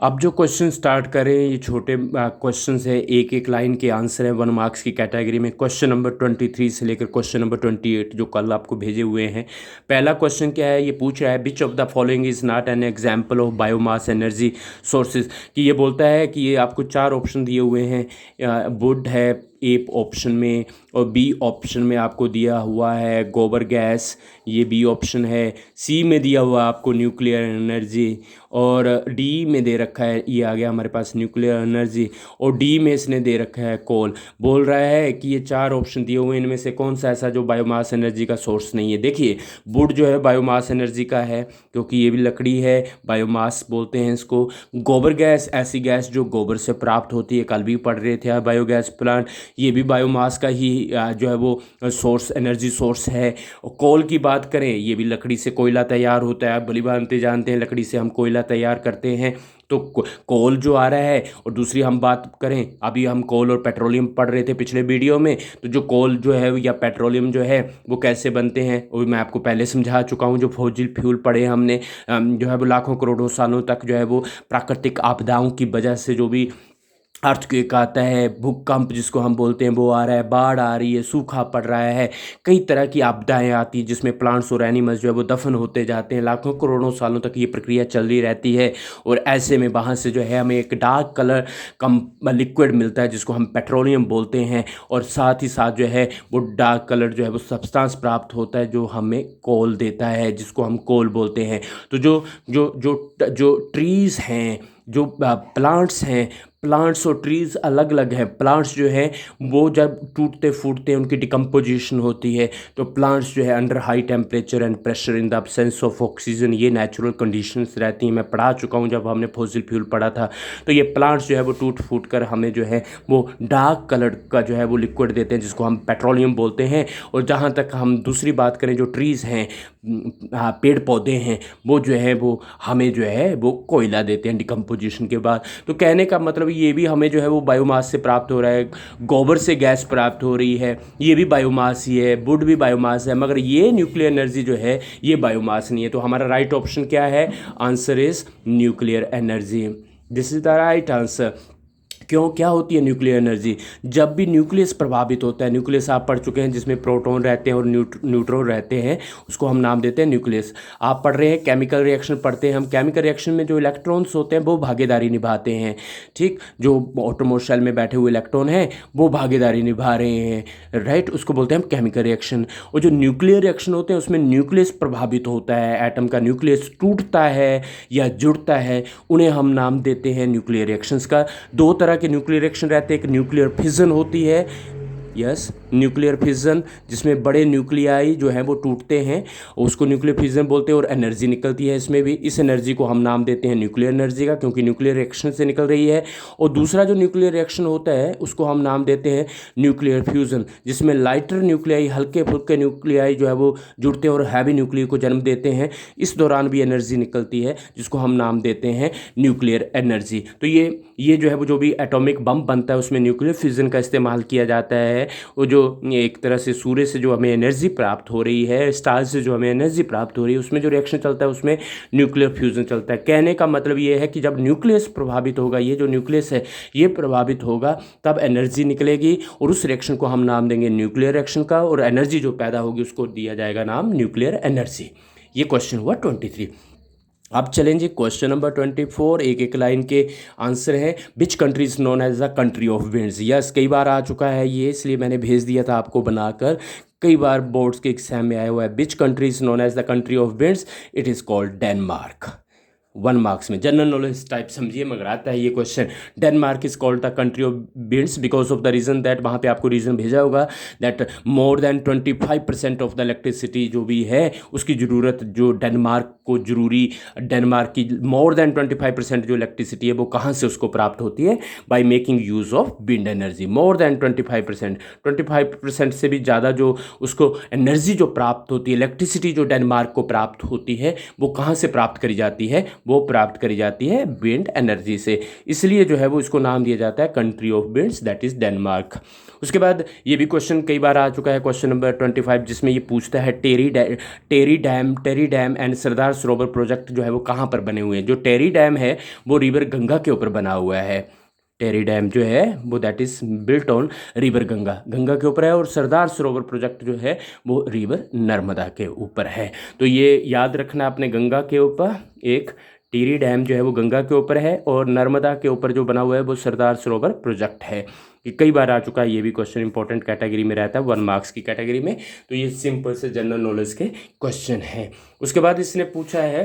अब जो question start करें, ये छोटे क्वेश्चंस है, एक एक लाइन के आंसर है 1 मार्क्स की कैटेगरी में। क्वेश्चन नंबर 23 से लेकर क्वेश्चन नंबर 28 जो कल आपको भेजे हुए हैं। पहला क्वेश्चन क्या है, ये पूछ रहा है which of the following is not an example of biomass energy sources. कि ये बोलता है कि ये आपको 4 ऑप्शन दिए हुए हैं। वुड है ए ऑप्शन में, और बी ऑप्शन में आपको दिया हुआ है गोबर गैस, ये बी ऑप्शन है। सी में दिया हुआ आपको न्यूक्लियर एनर्जी, और डी में दे रखा है, ये आ गया हमारे पास न्यूक्लियर एनर्जी, और डी में इसने दे रखा है कोल। बोल रहा है कि ये 4 ऑप्शन दिए हुए हैं, इनमें से कौन सा ऐसा जो बायोमास एनर्जी का सोर्स नहीं है। देखिए वुड जो है बायोमास एनर्जी का है, क्योंकि ये भी लकड़ी है, बायोमास बोलते हैं इसको। गोबर गैस ऐसी गैस जो गोबर से प्राप्त होती है, कल भी पढ़ रहे थे बायोगैस प्लांट, ये भी बायोमास का ही जो है वो सोर्स, एनर्जी सोर्स है। और कोल की बात करें, ये भी लकड़ी से कोयला तैयार होता है, आप भली भांति जानते हैं लकड़ी से हम कोयला तैयार करते हैं। तो कोल जो आ रहा है, और दूसरी हम बात करें, अभी हम कोल और पेट्रोलियम पढ़ रहे थे पिछले वीडियो में, तो जो कोल जो है या पेट्रोलियम जो है वो कैसे बनते हैं वो मैं आपको पहले समझा चुका हूँ। जो फॉसिल फ्यूल पढ़े हमने, जो है वो लाखों करोड़ों सालों तक जो है वो प्राकृतिक आपदाओं की वजह से जो भी अर्थक्वेक आता है, भूकंप जिसको हम बोलते हैं वो आ रहा है, बाढ़ आ रही है, सूखा पड़ रहा है, कई तरह की आपदाएं आती हैं जिसमें प्लांट्स और एनिमल्स जो है वो दफन होते जाते हैं। लाखों करोड़ों सालों तक ये प्रक्रिया चल रही रहती है, और ऐसे में वहाँ से जो है हमें एक डार्क कलर कम लिक्विड मिलता है जिसको हम पेट्रोलियम बोलते हैं, और साथ ही साथ जो है वो डार्क कलर जो है वो सब्सटेंस प्राप्त होता है जो हमें कोल देता है, जिसको हम कोल बोलते हैं। तो जो जो जो जो ट्रीज़ हैं, जो प्लांट्स हैं, प्लांट्स और ट्रीज़ अलग अलग हैं। प्लांट्स जो है वो जब टूटते फूटते हैं, उनकी डिकम्पोजिशन होती है, तो प्लांट्स जो है under high temperature and pressure in the absence of oxygen, ये नेचुरल कंडीशंस रहती हैं। मैं पढ़ा चुका हूँ जब हमने फॉसिल फ्यूल पढ़ा था। तो ये प्लांट्स जो है वो टूट फूट कर हमें जो है वो डार्क कलर का जो है वो लिक्विड देते हैं जिसको हम पेट्रोलियम बोलते हैं। और जहाँ तक हम दूसरी बात करें, जो ट्रीज़ हैं, पेड़ पौधे हैं, वो जो है वो हमें जो है वो कोयला देते हैं डिकम्पोजिशन के बाद। तो कहने का मतलब ये भी हमें जो है वो बायोमास से प्राप्त हो रहा है। गोबर से गैस प्राप्त हो रही है, ये भी बायोमास ही है, वुड भी बायोमास है, मगर ये न्यूक्लियर एनर्जी जो है ये बायोमास नहीं है। तो हमारा राइट ऑप्शन क्या है? Answer is nuclear energy. This is the right answer. क्यों, क्या होती है न्यूक्लियर एनर्जी? जब भी न्यूक्लियस प्रभावित होता है, न्यूक्लियस आप पढ़ चुके हैं जिसमें प्रोटॉन रहते हैं और न्यूट्रॉन रहते हैं, उसको हम नाम देते हैं न्यूक्लियस। आप पढ़ रहे हैं केमिकल रिएक्शन पढ़ते हैं हम, केमिकल रिएक्शन में जो इलेक्ट्रॉन्स होते हैं वो भागीदारी निभाते हैं, ठीक। जो ऑटोमोस्ट शेल में बैठे हुए इलेक्ट्रॉन हैं वो भागीदारी निभा रहे हैं, राइट, उसको बोलते हैं हम केमिकल रिएक्शन। और जो न्यूक्लियर रिएक्शन होते हैं उसमें न्यूक्लियस प्रभावित होता है, एटम का न्यूक्लियस टूटता है या जुड़ता है, उन्हें हम नाम देते हैं न्यूक्लियर रिएक्शंस का। 2 तरह के न्यूक्लियर रिएक्शन रहते हैं, एक न्यूक्लियर फिजन होती है, यस, न्यूक्लियर फिजन, जिसमें बड़े न्यूक्लियाई जो हैं वो टूटते हैं, उसको न्यूक्लियर फिजन बोलते हैं, और एनर्जी निकलती है इसमें भी। इस एनर्जी को हम नाम देते हैं न्यूक्लियर एनर्जी का, क्योंकि न्यूक्लियर रिएक्शन से निकल रही है। और दूसरा जो न्यूक्लियर रिएक्शन होता है उसको हम नाम देते हैं न्यूक्लियर फ्यूज़न, जिसमें लाइटर न्यूक्लियाई, हल्के फुल्के न्यूक्लियाई जो है वो जुड़ते हैं और हैवी न्यूक्लियर को जन्म देते हैं। इस दौरान भी एनर्जी निकलती है जिसको हम नाम देते हैं न्यूक्लियर एनर्जी। तो ये जो है वो जो भी एटॉमिक बम बनता है उसमें न्यूक्लियर फ्यूज़न का इस्तेमाल किया जाता है। वो जो एक तरह से सूर्य से जो हमें एनर्जी प्राप्त हो रही है, स्टार से जो हमें एनर्जी प्राप्त हो रही है, उसमें जो रिएक्शन चलता है उसमें न्यूक्लियर फ्यूज़न चलता है। कहने का मतलब ये है कि जब न्यूक्लियस प्रभावित होगा, ये जो न्यूक्लियस है ये प्रभावित होगा, तब एनर्जी निकलेगी, और उस रिएक्शन को हम नाम देंगे न्यूक्लियर रिएक्शन का, और एनर्जी जो पैदा होगी उसको दिया जाएगा नाम न्यूक्लियर एनर्जी। ये क्वेश्चन हुआ 23। अब चलेंगे क्वेश्चन नंबर 24, एक एक लाइन के आंसर हैं। Which country is known as the country of winds? Yes, कई बार आ चुका है ये, इसलिए मैंने भेज दिया था आपको बनाकर। कई बार बोर्ड्स के एग्जाम में आया हुआ है। Which country is known as the country of winds? It is called Denmark. 1 marks में जनरल नॉलेज टाइप समझिए, मगर आता है ये question. Denmark is called the country of winds because of the reason that, वहाँ पे आपको रीज़न भेजा होगा, that more than 25% of the electricity जो भी है उसकी ज़रूरत जो डेनमार्क को जरूरी, डेनमार्क की मोर देन 25% जो इलेक्ट्रिसिटी है वो कहाँ से उसको प्राप्त होती है? By making use of wind energy. More than 25%, 25% से भी ज़्यादा जो उसको एनर्जी जो प्राप्त होती है, इलेक्ट्रिसिटी जो डेनमार्क को प्राप्त होती है, वो कहाँ से प्राप्त करी जाती है? वो प्राप्त करी जाती है विंड एनर्जी से, इसलिए जो है वो इसको नाम दिया जाता है country of winds, that is Denmark. उसके बाद ये भी क्वेश्चन कई बार आ चुका है, क्वेश्चन नंबर 25, जिसमें ये पूछता है टेरी dam and Sardar Sarovar project जो है वो कहाँ पर बने हुए हैं। जो टेरी डैम है वो रिवर गंगा के ऊपर बना हुआ है। टेरी डैम जो है वो that is built on river Ganga, Ganga के ऊपर है। और सरदार सरोवर प्रोजेक्ट जो है वो रिवर नर्मदा के ऊपर है। तो ये याद रखना आपने, गंगा के ऊपर एक टिहरी डैम जो है वो गंगा के ऊपर है, और नर्मदा के ऊपर जो बना हुआ है वो सरदार सरोवर प्रोजेक्ट है। ये कई बार आ चुका है, ये भी क्वेश्चन इंपॉर्टेंट कैटेगरी में रहता है, 1 मार्क्स की कैटेगरी में। तो ये सिंपल से जनरल नॉलेज के क्वेश्चन हैं। उसके बाद इसने पूछा है,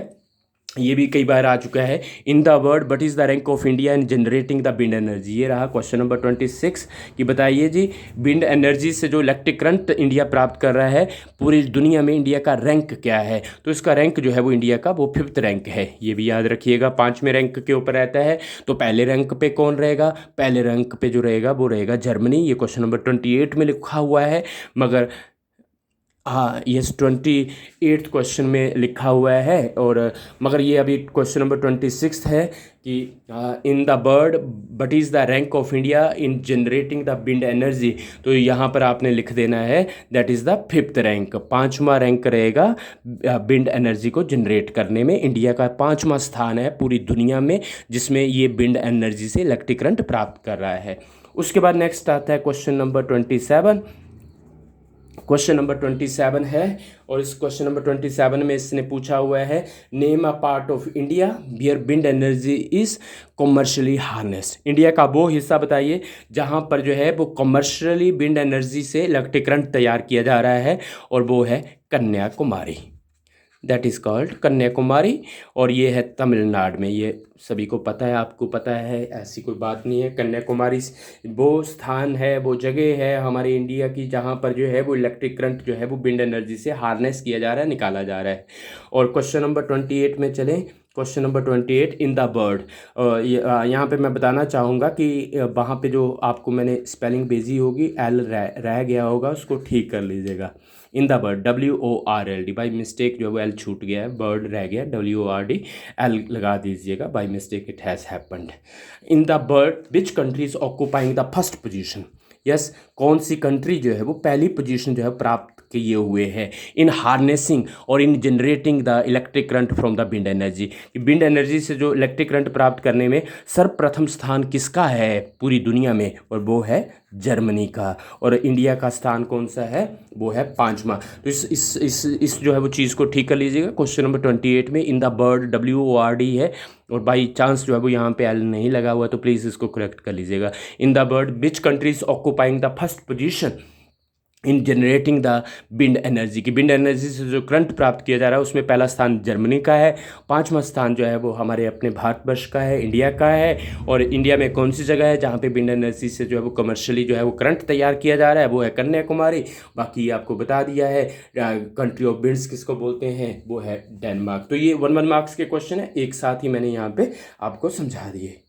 ये भी कई बार आ चुका है, in the world but is the rank of India in generating the wind energy. ये रहा क्वेश्चन नंबर 26 कि बताइए जी, विंड एनर्जी से जो इलेक्ट्रिक करंट इंडिया प्राप्त कर रहा है पूरी दुनिया में, इंडिया का रैंक क्या है। तो इसका रैंक जो है वो इंडिया का वो 5th रैंक है, ये भी याद रखिएगा। 5वें रैंक के ऊपर रहता है। तो पहले रैंक पे कौन रहेगा, पहले रैंक पे जो रहेगा वो रहेगा जर्मनी। ये क्वेश्चन नंबर 28 में लिखा हुआ है, मगर हाँ यस 28th क्वेश्चन में लिखा हुआ है। और मगर ये अभी क्वेश्चन नंबर 26 है कि in the bird but is the rank of India in generating the wind energy. तो यहाँ पर आपने लिख देना है that is the 5th rank, 5वां रैंक रहेगा विंड एनर्जी को जनरेट करने में। इंडिया का 5वां स्थान है पूरी दुनिया में जिसमें ये विंड एनर्जी से इलेक्ट्रिक करंट प्राप्त कर रहा है। उसके बाद नेक्स्ट आता है क्वेश्चन नंबर 27। क्वेश्चन नंबर 27 है, और इस क्वेश्चन नंबर 27 में इसने पूछा हुआ है, name a part of India wear wind energy is commercially harness. India का वो हिस्सा बताइए जहाँ पर जो है वो कॉमर्शियली विंड एनर्जी से इलेक्ट्रिक करंट तैयार किया जा रहा है, और वो है Kanyakumari, that is called Kanyakumari. और ये है तमिलनाडु में, ये सभी को पता है, आपको पता है, ऐसी कोई बात नहीं है। कन्याकुमारी वो स्थान है, वो जगह है हमारे इंडिया की जहाँ पर जो है वो इलेक्ट्रिक करंट जो है वो विंड एनर्जी से हार्नेस किया जा रहा है, निकाला जा रहा है। और क्वेश्चन नंबर 28 में चलें। Question number 28, in the bird. यहाँ पे मैं बताना चाहूँगा कि वहाँ पे जो आपको मैंने स्पेलिंग भेजी होगी, एल रह गया होगा, उसको ठीक कर लीजिएगा। इन the bird, WORLD, by mistake जो है वो एल छूट गया है, बर्ड रह गया, WORD, एल लगा दीजिएगा, by mistake it has happened. In the bird which country is occupying the first position. Yes, कौन सी कंट्री जो है वो पहली पोजीशन जो है प्राप्त किए हुए हैं इन हार्नेसिंग और इन generating the electric current from the wind energy. Wind energy से जो इलेक्ट्रिक करंट प्राप्त करने में सर्वप्रथम स्थान किसका है पूरी दुनिया में, और वो है जर्मनी का। और इंडिया का स्थान कौन सा है, वो है 5वां। तो इस जो है वो चीज़ को ठीक कर लीजिएगा। क्वेश्चन नंबर 28 में इन द बर्ड WORD है, और बाई चांस जो है वो यहाँ पे एल नहीं लगा हुआ, तो प्लीज़ इसको करेक्ट कर लीजिएगा। इन the bird which countries occupying the first position in generating the wind energy. की विंड एनर्जी से जो करंट प्राप्त किया जा रहा है उसमें पहला स्थान जर्मनी का है, 5वां स्थान जो है वो हमारे अपने भारतवर्ष का है, इंडिया का है। और इंडिया में कौन सी जगह है जहाँ पे विंड एनर्जी से जो है वो कमर्शियली जो है वो करंट तैयार किया जा रहा है, वो है कन्याकुमारी। बाकी आपको बता दिया है। कंट्री ऑफ विंड्स किसको बोलते हैं, वो है डेनमार्क। तो ये 1 मार्क्स के क्वेश्चन है, एक साथ ही मैंने यहाँ पे आपको समझा दिए।